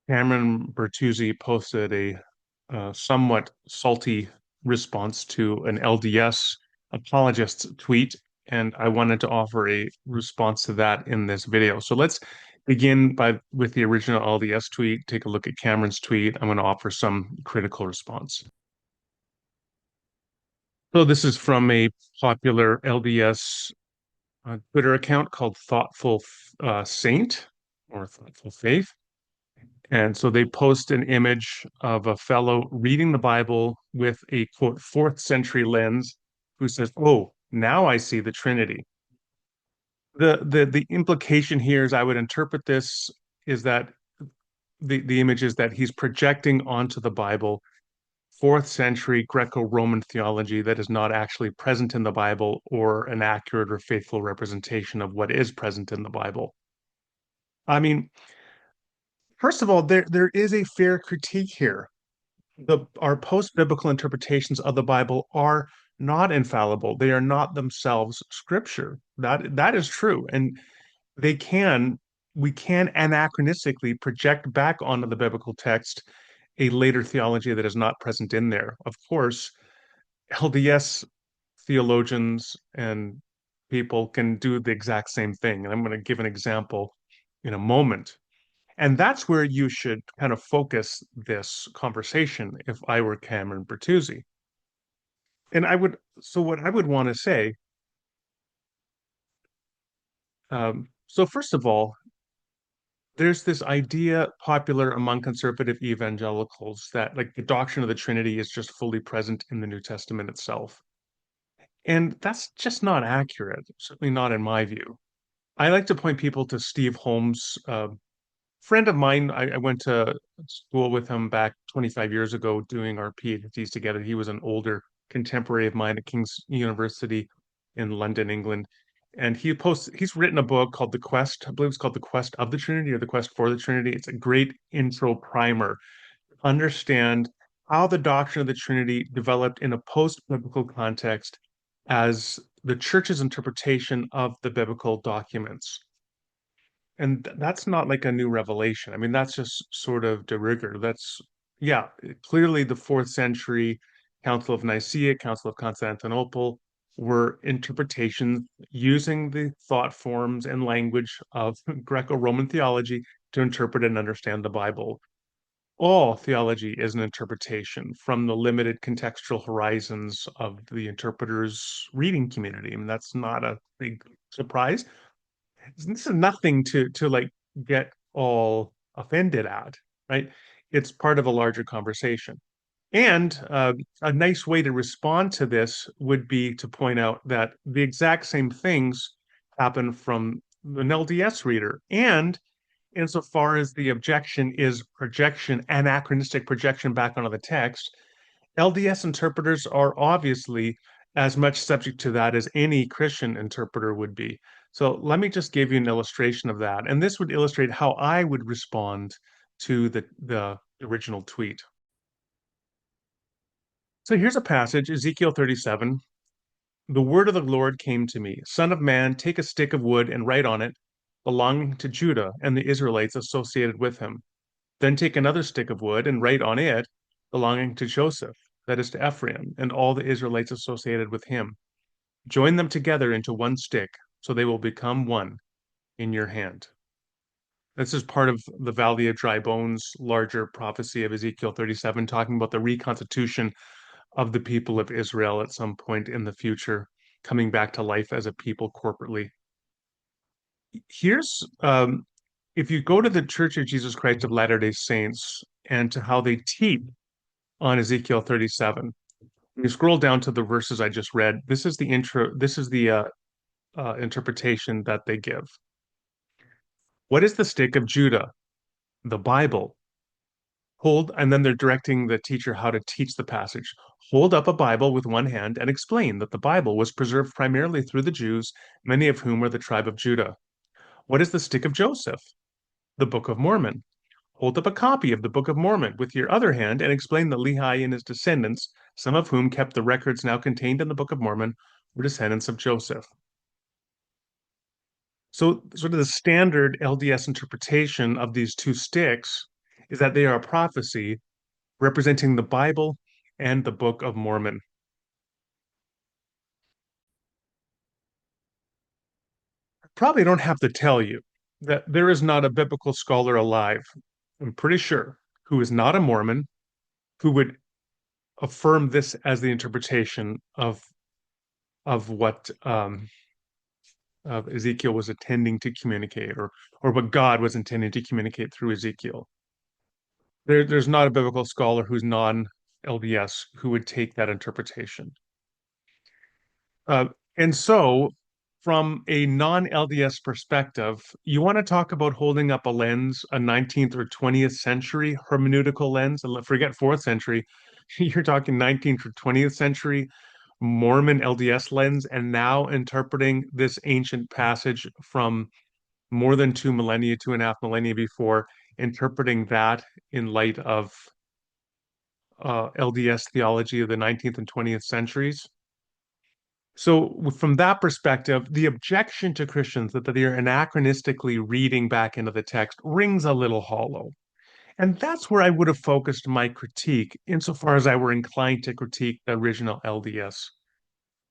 Cameron Bertuzzi posted a somewhat salty response to an LDS apologist's tweet, and I wanted to offer a response to that in this video. So let's begin with the original LDS tweet, take a look at Cameron's tweet. I'm going to offer some critical response. So this is from a popular LDS Twitter account called Thoughtful Saint or Thoughtful Faith. And so they post an image of a fellow reading the Bible with a quote, fourth century lens who says, "Oh, now I see the Trinity." The implication here is I would interpret this is that the image is that he's projecting onto the Bible fourth century Greco-Roman theology that is not actually present in the Bible or an accurate or faithful representation of what is present in the Bible. I mean, first of all, there is a fair critique here. Our post-biblical interpretations of the Bible are not infallible. They are not themselves scripture. That is true. And they can we can anachronistically project back onto the biblical text a later theology that is not present in there. Of course, LDS theologians and people can do the exact same thing. And I'm going to give an example in a moment. And that's where you should kind of focus this conversation if I were Cameron Bertuzzi. So what I would want to say, so first of all, there's this idea popular among conservative evangelicals that like the doctrine of the Trinity is just fully present in the New Testament itself. And that's just not accurate, certainly not in my view. I like to point people to Steve Holmes, friend of mine. I went to school with him back 25 years ago doing our PhDs together. He was an older contemporary of mine at King's University in London, England. And he's written a book called The Quest. I believe it's called The Quest of the Trinity or The Quest for the Trinity. It's a great intro primer. Understand how the doctrine of the Trinity developed in a post-biblical context as the church's interpretation of the biblical documents. And that's not like a new revelation. I mean, that's just sort of de rigueur. Yeah, clearly the fourth century Council of Nicaea, Council of Constantinople were interpretations using the thought forms and language of Greco-Roman theology to interpret and understand the Bible. All theology is an interpretation from the limited contextual horizons of the interpreter's reading community. I mean, that's not a big surprise. This is nothing to like get all offended at, right? It's part of a larger conversation. And a nice way to respond to this would be to point out that the exact same things happen from an LDS reader. And insofar as the objection is projection, anachronistic projection back onto the text, LDS interpreters are obviously as much subject to that as any Christian interpreter would be. So let me just give you an illustration of that. And this would illustrate how I would respond to the original tweet. So here's a passage, Ezekiel 37. The word of the Lord came to me, Son of man, take a stick of wood and write on it, belonging to Judah and the Israelites associated with him. Then take another stick of wood and write on it, belonging to Joseph, that is to Ephraim, and all the Israelites associated with him. Join them together into one stick, so they will become one in your hand. This is part of the Valley of Dry Bones, larger prophecy of Ezekiel 37, talking about the reconstitution of the people of Israel at some point in the future, coming back to life as a people corporately. Here's if you go to the Church of Jesus Christ of Latter-day Saints and to how they teach on Ezekiel 37, you scroll down to the verses I just read. This is the intro. This is the interpretation that they give. What is the stick of Judah? The Bible. And then they're directing the teacher how to teach the passage. Hold up a Bible with one hand and explain that the Bible was preserved primarily through the Jews, many of whom were the tribe of Judah. What is the stick of Joseph? The Book of Mormon. Hold up a copy of the Book of Mormon with your other hand and explain that Lehi and his descendants, some of whom kept the records now contained in the Book of Mormon, were descendants of Joseph. So, sort of the standard LDS interpretation of these two sticks is that they are a prophecy representing the Bible and the Book of Mormon. Probably don't have to tell you that there is not a biblical scholar alive, I'm pretty sure, who is not a Mormon, who would affirm this as the interpretation of what Ezekiel was intending to communicate, or what God was intending to communicate through Ezekiel. There's not a biblical scholar who's non-LDS who would take that interpretation. Uh, and so, from a non-LDS perspective, you want to talk about holding up a lens, a 19th or 20th century hermeneutical lens, and forget fourth century. You're talking 19th or 20th century Mormon LDS lens, and now interpreting this ancient passage from more than 2 millennia, 2.5 millennia before, interpreting that in light of LDS theology of the 19th and 20th centuries. So, from that perspective, the objection to Christians that they are anachronistically reading back into the text rings a little hollow. And that's where I would have focused my critique, insofar as I were inclined to critique the original LDS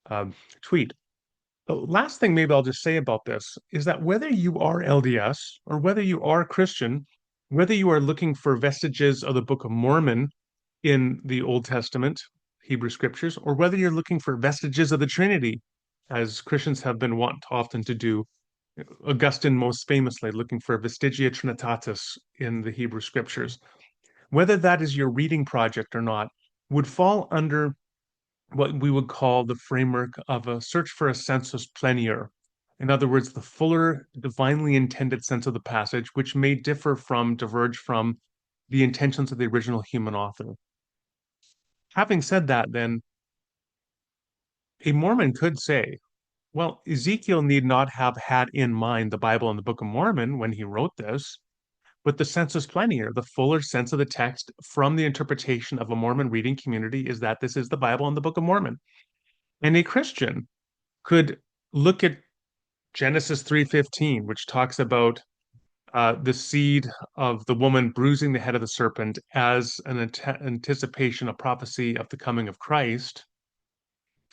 um, tweet. The last thing maybe I'll just say about this is that whether you are LDS or whether you are Christian, whether you are looking for vestiges of the Book of Mormon in the Old Testament, Hebrew scriptures, or whether you're looking for vestiges of the Trinity, as Christians have been wont often to do, Augustine most famously looking for vestigia Trinitatis in the Hebrew scriptures, whether that is your reading project or not, would fall under what we would call the framework of a search for a sensus plenior. In other words, the fuller, divinely intended sense of the passage, which may diverge from the intentions of the original human author. Having said that, then, a Mormon could say, well, Ezekiel need not have had in mind the Bible and the Book of Mormon when he wrote this, but the sensus plenior, the fuller sense of the text from the interpretation of a Mormon reading community, is that this is the Bible and the Book of Mormon. And a Christian could look at Genesis 3:15, which talks about the seed of the woman bruising the head of the serpent as an anticipation, a prophecy of the coming of Christ,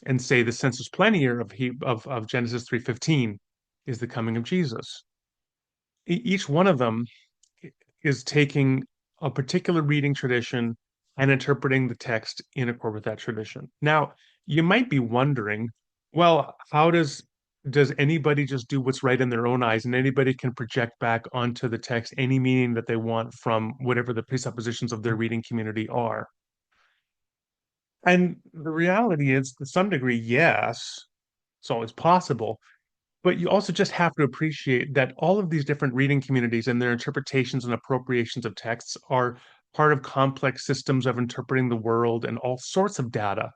and say the sensus plenior of Genesis 3:15 is the coming of Jesus. Each one of them is taking a particular reading tradition and interpreting the text in accord with that tradition. Now, you might be wondering, well, how does anybody just do what's right in their own eyes, and anybody can project back onto the text any meaning that they want from whatever the presuppositions of their reading community are? And the reality is, to some degree, yes, it's always possible. But you also just have to appreciate that all of these different reading communities and their interpretations and appropriations of texts are part of complex systems of interpreting the world and all sorts of data.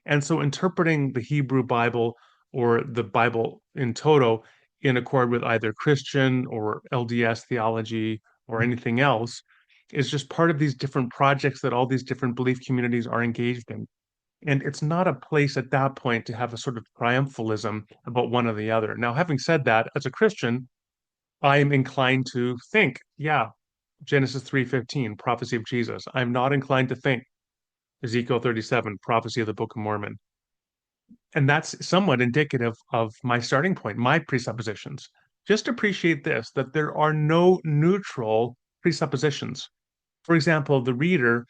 And so interpreting the Hebrew Bible or the Bible in toto in accord with either Christian or LDS theology or anything else is just part of these different projects that all these different belief communities are engaged in. And it's not a place at that point to have a sort of triumphalism about one or the other. Now, having said that, as a Christian, I'm inclined to think, yeah, Genesis 3:15, prophecy of Jesus. I'm not inclined to think Ezekiel 37, prophecy of the Book of Mormon. And that's somewhat indicative of my starting point, my presuppositions. Just appreciate this, that there are no neutral presuppositions. For example, the reader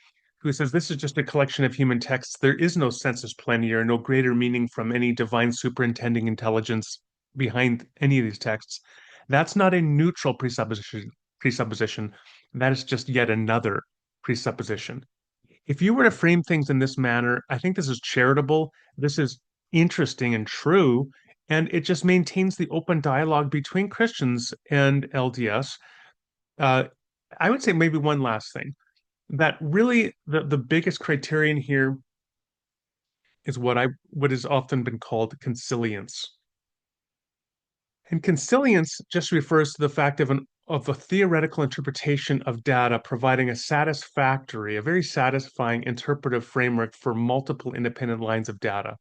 who says this is just a collection of human texts, there is no sensus plenior, no greater meaning from any divine superintending intelligence behind any of these texts. That's not a neutral presupposition. That is just yet another presupposition. If you were to frame things in this manner, I think this is charitable, this is interesting and true, and it just maintains the open dialogue between Christians and LDS. Uh, I would say maybe one last thing that really the biggest criterion here is what has often been called consilience. And consilience just refers to the fact of a theoretical interpretation of data providing a very satisfying interpretive framework for multiple independent lines of data.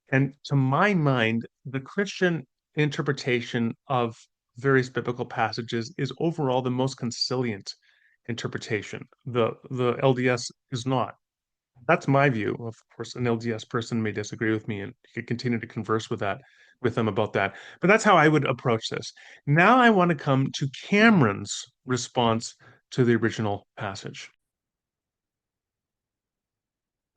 And to my mind, the Christian interpretation of various biblical passages is overall the most consilient. interpretation. The LDS is not. That's my view. Of course, an LDS person may disagree with me, and you could continue to converse with them about that. But that's how I would approach this. Now I want to come to Cameron's response to the original passage.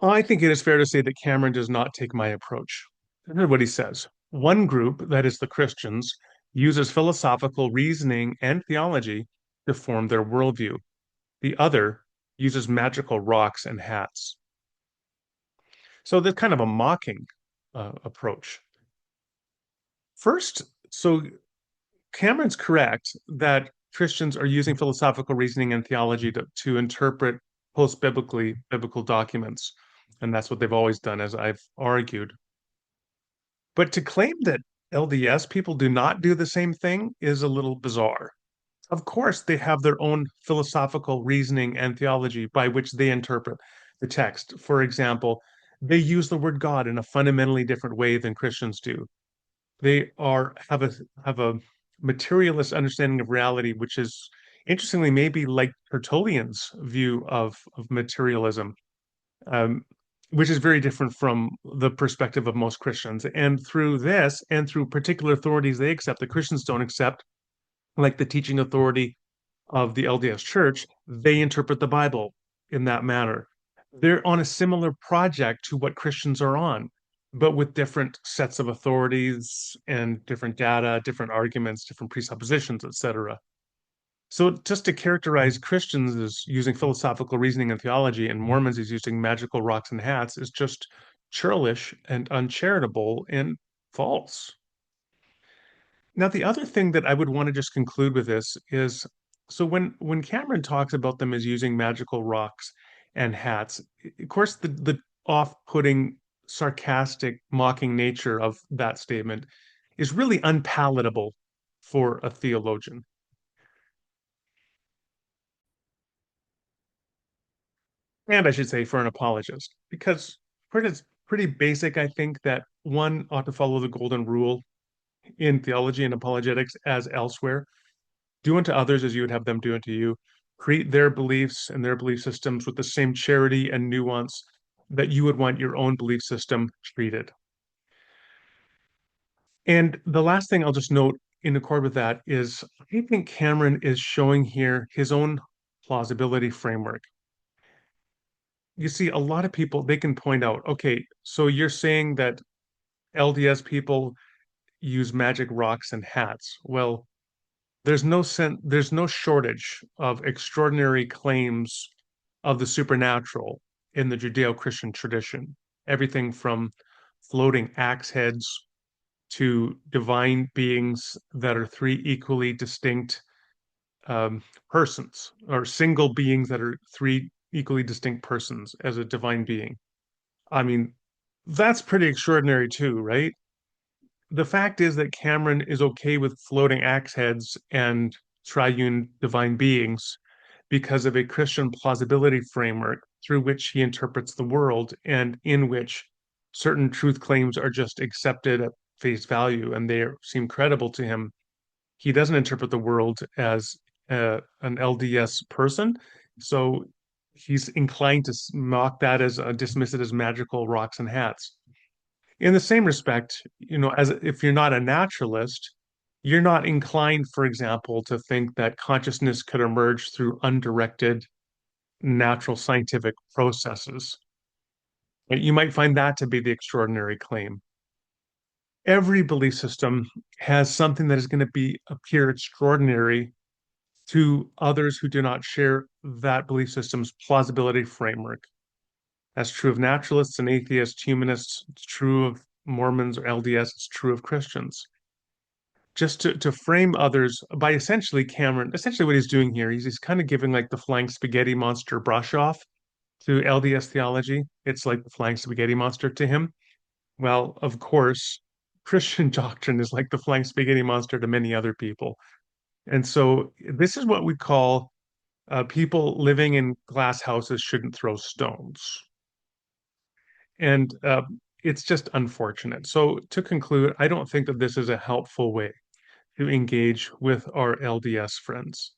I think it is fair to say that Cameron does not take my approach. This is what he says. One group, that is the Christians, uses philosophical reasoning and theology to form their worldview. The other uses magical rocks and hats. So that's kind of a mocking approach. First, so Cameron's correct that Christians are using philosophical reasoning and theology to interpret post-biblically biblical documents. And that's what they've always done, as I've argued. But to claim that LDS people do not do the same thing is a little bizarre. Of course, they have their own philosophical reasoning and theology by which they interpret the text. For example, they use the word God in a fundamentally different way than Christians do. They are have a materialist understanding of reality, which is interestingly maybe like Tertullian's view of materialism, um, which is very different from the perspective of most Christians. And through this, and through particular authorities they accept that Christians don't accept, like the teaching authority of the LDS Church, they interpret the Bible in that manner. They're on a similar project to what Christians are on, but with different sets of authorities and different data, different arguments, different presuppositions, etc. So just to characterize Christians as using philosophical reasoning and theology and Mormons as using magical rocks and hats is just churlish and uncharitable and false. Now, the other thing that I would want to just conclude with this is so when Cameron talks about them as using magical rocks and hats, of course, the off-putting, sarcastic, mocking nature of that statement is really unpalatable for a theologian. And I should say for an apologist, because it's pretty basic, I think, that one ought to follow the golden rule in theology and apologetics as elsewhere. Do unto others as you would have them do unto you. Treat their beliefs and their belief systems with the same charity and nuance that you would want your own belief system treated. And the last thing I'll just note in accord with that is I think Cameron is showing here his own plausibility framework. You see, a lot of people, they can point out, okay, so you're saying that LDS people use magic rocks and hats. Well, there's no shortage of extraordinary claims of the supernatural in the Judeo-Christian tradition. Everything from floating axe heads to divine beings that are three equally distinct persons, or single beings that are three equally distinct persons as a divine being. I mean, that's pretty extraordinary too, right? The fact is that Cameron is okay with floating axe heads and triune divine beings because of a Christian plausibility framework through which he interprets the world and in which certain truth claims are just accepted at face value and they seem credible to him. He doesn't interpret the world as an LDS person, so he's inclined to mock that as dismiss it as magical rocks and hats. In the same respect, as if you're not a naturalist, you're not inclined, for example, to think that consciousness could emerge through undirected natural scientific processes. You might find that to be the extraordinary claim. Every belief system has something that is going to appear extraordinary to others who do not share that belief system's plausibility framework. That's true of naturalists and atheists, humanists. It's true of Mormons or LDS. It's true of Christians. Just to frame others by essentially what he's doing here, he's kind of giving like the flying spaghetti monster brush off to LDS theology. It's like the flying spaghetti monster to him. Well, of course, Christian doctrine is like the flying spaghetti monster to many other people. And so this is what we call people living in glass houses shouldn't throw stones. And it's just unfortunate. So to conclude, I don't think that this is a helpful way to engage with our LDS friends.